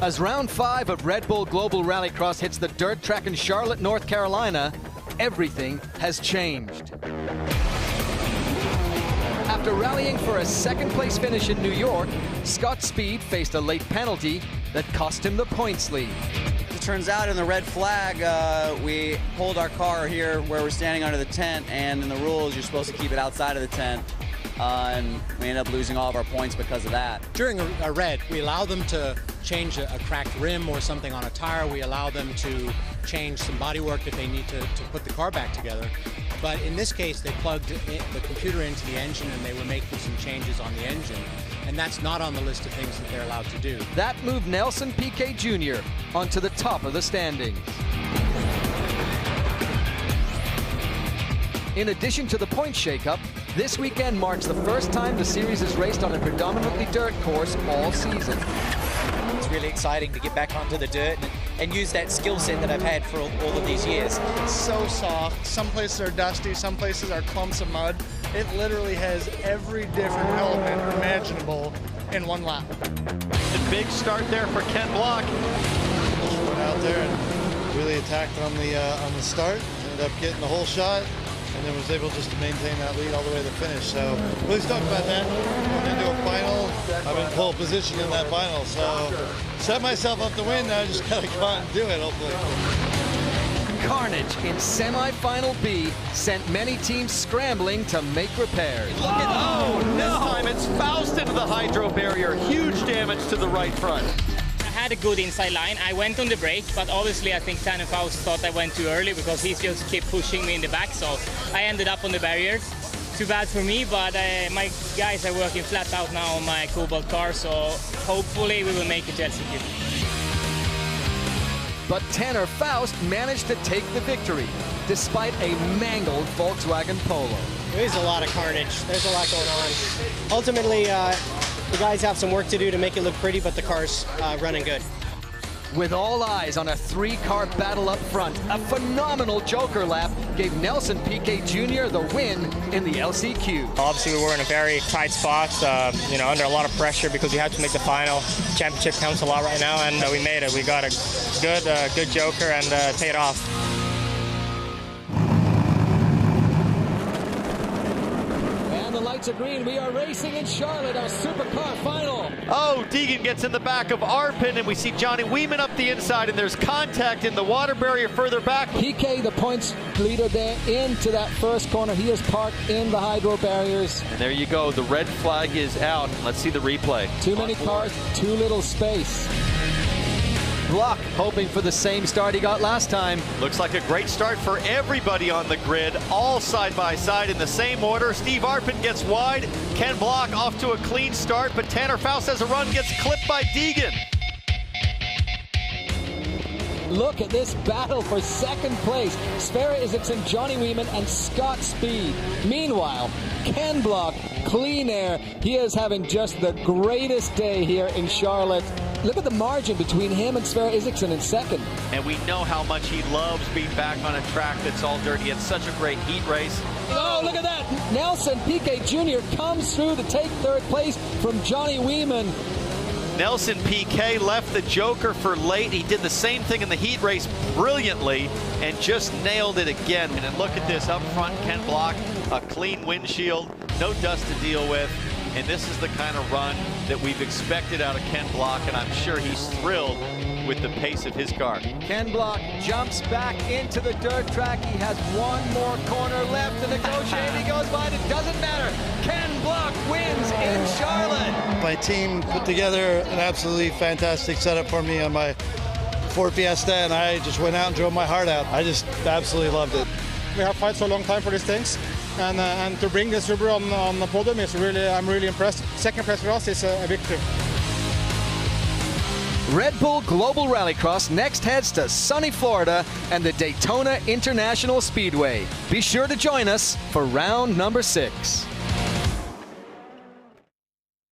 As round 5 of Red Bull Global Rallycross hits the dirt track in Charlotte, North Carolina, everything has changed. After rallying for a second-place finish in New York, Scott Speed faced a late penalty that cost him the points lead. It turns out in the red flag, we pulled our car here where we're standing under the tent, and in the rules, you're supposed to keep it outside of the tent. And we ended up losing all of our points because of that. During a red, we allow them to change a cracked rim or something on a tire. We allow them to change some bodywork if they need to put the car back together. But in this case, they plugged the computer into the engine and they were making some changes on the engine. And that's not on the list of things that they're allowed to do. That moved Nelson Piquet Jr. onto the top of the standings. In addition to the point shakeup, this weekend marks the first time the series is raced on a predominantly dirt course all season. It's really exciting to get back onto the dirt and use that skill set that I've had for all of these years. It's so soft. Some places are dusty, some places are clumps of mud. It literally has every different element imaginable in one lap. The big start there for Ken Block. Just went out there and really attacked on the start. Ended up getting the whole shot, and then was able just to maintain that lead all the way to the finish. So really stoked about that. Going into a final, I'm in pole position in that final. So set myself up to win. Now I just gotta go out and do it, hopefully. Carnage in semi-final B sent many teams scrambling to make repairs. Look at, oh, this time it's Faust into the hydro barrier. Huge damage to the right front. I had a good inside line. I went on the brake, but obviously I think Tanner Faust thought I went too early because he just kept pushing me in the back, so I ended up on the barriers. Too bad for me, but my guys are working flat out now on my Cobalt car, so hopefully we will make it to Helsinki. But Tanner Faust managed to take the victory, despite a mangled Volkswagen Polo. There's a lot of carnage. There's a lot going on. Ultimately, the guys have some work to do to make it look pretty, but the car's running good. With all eyes on a 3-car battle up front, a phenomenal Joker lap gave Nelson Piquet Jr. the win in the LCQ. Obviously, we were in a very tight spot, under a lot of pressure because we had to make the final. Championship counts a lot right now, and we made it. We got a good Joker and paid off. The lights are green. We are racing in Charlotte, our supercar final. Oh, Deegan gets in the back of Arpin, and we see Johnny Weeman up the inside, and there's contact in the water barrier further back. Piquet, the points leader there, into that first corner. He is parked in the hydro barriers. And there you go. The red flag is out. Let's see the replay. Too many cars, too little space. Block hoping for the same start he got last time. Looks like a great start for everybody on the grid, all side by side in the same order. Steve Arpin gets wide, Ken Block off to a clean start, but Tanner Faust has a run, gets clipped by Deegan. Look at this battle for second place. Sverre Isaacson, Johnny Weeman, and Scott Speed. Meanwhile, Ken Block, clean air. He is having just the greatest day here in Charlotte. Look at the margin between him and Sverre Isaacson in second. And we know how much he loves being back on a track that's all dirty. It's such a great heat race. Oh, look at that. Nelson Piquet Jr. comes through to take third place from Johnny Weeman. Nelson Piquet left the Joker for late. He did the same thing in the heat race brilliantly and just nailed it again. And then look at this up front, Ken Block, a clean windshield, no dust to deal with. And this is the kind of run that we've expected out of Ken Block, and I'm sure he's thrilled with the pace of his car. Ken Block jumps back into the dirt track. He has one more corner left to negotiate. He goes wide. It doesn't matter. Ken Block wins in Charlotte. My team put together an absolutely fantastic setup for me on my Ford Fiesta, and I just went out and drove my heart out. I just absolutely loved it. We have fought so long time for these things, and to bring this Subaru on the podium is really, I'm really impressed. Second place for us is a victory. Red Bull Global Rallycross next heads to sunny Florida and the Daytona International Speedway. Be sure to join us for round number 6.